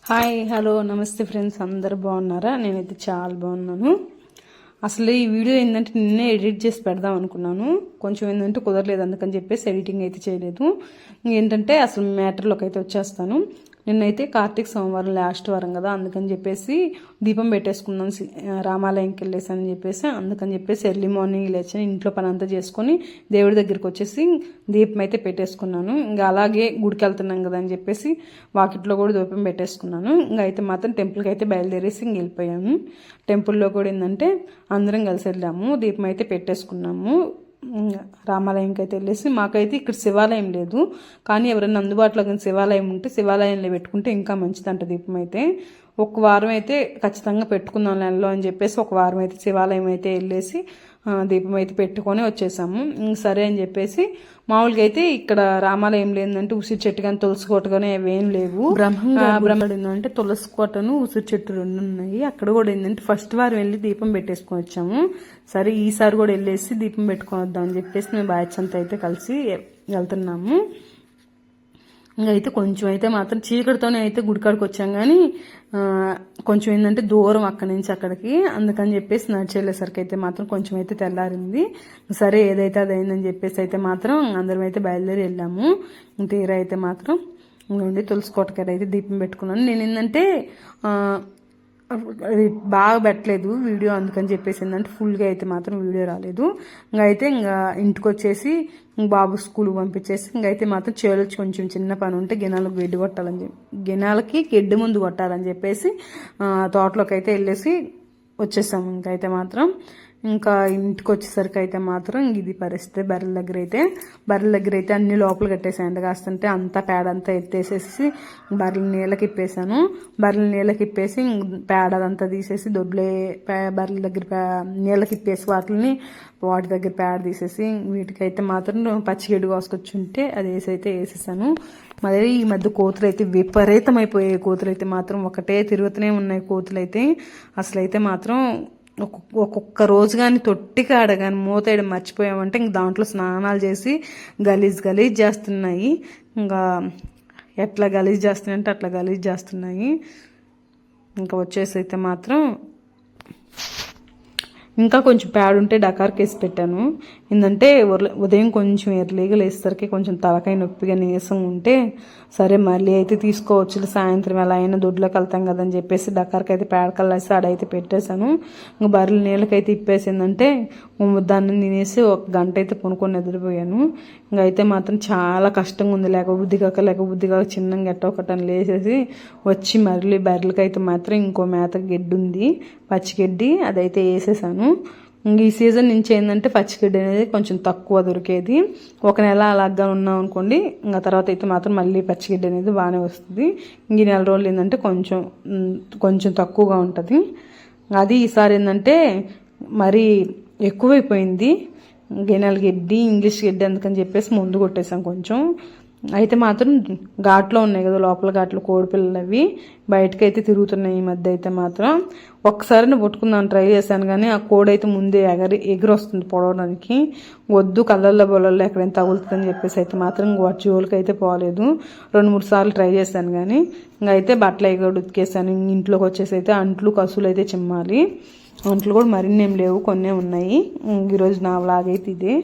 Hi hello నమస్తే friends, అందరు బాగున్నారా? నేనైతే చాలా బాగున్నాను. అసలు ఈ వీడియో ఏంటంటే నిన్నే ఎడిట్ చేసి పెడదాం అనుకున్నాను. కొంచెం ఏంటంటే కుదరలేదు, అందుకని చెప్పేసి ఎడిటింగ్ అయితే చేయలేదు. ఏంటంటే అసలు మ్యాటర్లోకి అయితే వచ్చేస్తాను. నిన్నైతే కార్తీక సోమవారం లాస్ట్ వారం కదా, అందుకని చెప్పేసి దీపం పెట్టేసుకున్నాను. రామాలయంకి వెళ్ళేసాను అని చెప్పేసి, అందుకని చెప్పేసి ఎర్లీ మార్నింగ్ లేచాను, ఇంట్లో పని అంతా చేసుకొని దేవుడి దగ్గరికి వచ్చేసి దీపం అయితే పెట్టేసుకున్నాను. ఇంకా అలాగే గుడికి వెళ్తున్నాం కదా అని చెప్పేసి వాకిట్లో కూడా దీపం పెట్టేసుకున్నాను. ఇంకా అయితే మాత్రం టెంపుల్కి అయితే బయలుదేరేసి ఇంక వెళ్ళిపోయాము. టెంపుల్లో కూడా ఏంటంటే అందరం కలిసి వెళ్ళాము, దీపం అయితే పెట్టేసుకున్నాము. రామాలయంకి అయితే వెళ్ళేసి, మాకైతే ఇక్కడ శివాలయం లేదు, కానీ ఎవరైనా అందుబాటులో కానీ శివాలయం ఉంటే శివాలయంలో పెట్టుకుంటే ఇంకా మంచిదంట దీపం అయితే. ఒక వారం అయితే ఖచ్చితంగా పెట్టుకుందాం నెలలో అని చెప్పేసి ఒక వారం అయితే శివాలయం అయితే వెళ్ళేసి దీపం అయితే పెట్టుకొని వచ్చేసాము. సరే అని చెప్పేసి మామూలుగా అయితే ఇక్కడ రామాలయం లేదంటే ఉసిరి చెట్టు కానీ తులసి కోట కానీ అవేం లేవు. బ్రహ్మడు ఏంటంటే తులసి కోటను ఉసిరి చెట్టు రెండు ఉన్నాయి. అక్కడ కూడా ఏంటంటే ఫస్ట్ వారం వెళ్ళి దీపం పెట్టేసుకొని వచ్చాము. సరే ఈసారి కూడా వెళ్ళేసి దీపం పెట్టుకొని వద్దాం అని చెప్పేసి మేము బ్యాచ్ అంతా అయితే కలిసి వెళ్తున్నాము. ఇంకైతే కొంచెం అయితే మాత్రం చీకటితోనే అయితే గుడికాడికి వచ్చాం, కానీ కొంచెం ఏంటంటే దూరం అక్కడి నుంచి అక్కడికి, అందుకని చెప్పేసి నడిచేళ్ళేసరికి అయితే మాత్రం కొంచెం అయితే తెల్లారింది. సరే ఏదైతే అది అయిందని చెప్పేసి అయితే మాత్రం అందరం అయితే బయలుదేరి వెళ్ళాము. తీరా అయితే మాత్రం ఇంకోండి తులసి కోటకాడ అయితే దీపం పెట్టుకున్నాను. నేను ఏంటంటే అది బాగా పెట్టలేదు వీడియో, అందుకని చెప్పేసి ఏంటంటే ఫుల్గా అయితే మాత్రం వీడియో రాలేదు. ఇంకా ఇంటికి వచ్చేసి బాబు స్కూల్కి పంపించేసి అయితే మాత్రం చేలొచ్చి కొంచెం చిన్న పని ఉంటే గిన్నెలకు గడ్డి కొట్టాలని చెప్పి గిన్నెలకి గడ్డి ముందు కొట్టాలని చెప్పేసి తోటలోకి అయితే వెళ్ళేసి వచ్చేసాము. ఇంకైతే మాత్రం ఇంకా ఇంటికి వచ్చేసరికి అయితే మాత్రం ఇది పరిస్థితి. బర్రెల దగ్గర అయితే అన్ని లోపల కట్టేసాను. కాస్తుంటే అంతా పేడ అంతా ఎత్తేసేసి బర్రెల నీళ్ళకి ఇప్పేసాను. బర్రెల నీళ్ళకి ఇప్పేసి పేడ అదంతా తీసేసి దొడ్లే బర్రెల దగ్గర నీళ్ళకి ఇప్పేసి వాటి దగ్గర పేడ తీసేసి వీటికైతే మాత్రం పచ్చిగడ్డి కోసుకొచ్చి ఉంటే అది వేసేసాను. మరి ఈ మధ్య కోతులు అయితే విపరీతమైపోయాయి. కోతులు అయితే మాత్రం ఒకటే తిరుగుతూనే ఉన్నాయి కోతులు అయితే. అసలు అయితే మాత్రం ఒక్కొక్క రోజు కానీ తొట్టి కాడ కానీ మూతేయడం మర్చిపోయామంటే ఇంక దాంట్లో స్నానాలు చేసి గలీజ్ చేస్తున్నాయి. ఇంకా ఎట్లా గలీజ్ చేస్తున్నాయంటే అట్లా గలీజ్ చేస్తున్నాయి. ఇంకా వచ్చేసి అయితే మాత్రం ఇంకా కొంచెం ప్యాడ్ ఉంటే డకార్కి వేసి పెట్టాను. ఏంటంటే ఉదయం కొంచెం ఎర్లీగా లేసేసరికి కొంచెం తలకాయ నొప్పిగా నీరసం ఉంటే సరే మళ్ళీ అయితే తీసుకోవచ్చు, సాయంత్రం ఎలా అయినా దొడ్లోకి వెళ్తాం కదని చెప్పేసి డకార్కి అయితే ప్యాడ్ కల్లేసి ఆడైతే పెట్టేశాను. ఇంకా బర్రెల నీళ్ళకైతే ఇప్పేసిందంటే దాన్ని తినేసి ఒక గంట అయితే కొనుక్కొని నిద్రపోయాను. అయితే మాత్రం చాలా కష్టంగా ఉంది, లేక బుద్ధిగా చిన్నగా ఒకటని లేచేసి వచ్చి మళ్ళీ బర్రెలకైతే మాత్రం ఇంకో మేత గడ్డి ఉంది, పచ్చిగడ్డి, అదైతే వేసేసాను. ఈ సీజన్ నుంచి ఏంటంటే పచ్చిగడ్డి అనేది కొంచెం తక్కువ దొరికేది. ఒక నెల అలాగా ఉన్నాం అనుకోండి, ఇంకా తర్వాత అయితే మాత్రం మళ్ళీ పచ్చిగడ్డి అనేది బాగానే వస్తుంది. ఈ నెల రోజులు ఏంటంటే కొంచెం తక్కువగా ఉంటుంది. అది ఈసారి ఏంటంటే మరీ ఎక్కువైపోయింది గిన్నెల గడ్డి, ఇంగ్లీష్ గడ్డి, అందుకని చెప్పేసి ముందు కొట్టేసాం కొంచెం. అయితే మాత్రం ఘాట్లో ఉన్నాయి కదా లోపల ఘాట్లు కోడిపిల్లలు, అవి బయటకైతే తిరుగుతున్నాయి ఈ మధ్య. అయితే మాత్రం ఒక్కసారి నేను పట్టుకుందాను ట్రై చేశాను, కానీ ఆ కోడి అయితే ముందే ఎగిరి వస్తుంది పొడవడానికి. వద్దు కళ్ళల్లో బొల్లల్లో ఎక్కడైనా తగులుతుందని చెప్పేసి అయితే మాత్రం వాటి జోలికి అయితే పోలేదు. 2-3 సార్లు ట్రై చేశాను, కానీ అయితే బట్టలు అవి కూడా ఉతికేసాను. ఇంట్లోకి వచ్చేసి అయితే అంట్లు కసులు అయితే చిమ్మాలి. అంట్లు కూడా మరిన్ని ఏం లేవు, కొన్నే ఉన్నాయి. ఈరోజు నా వ్లాగ్ అయితే ఇదే.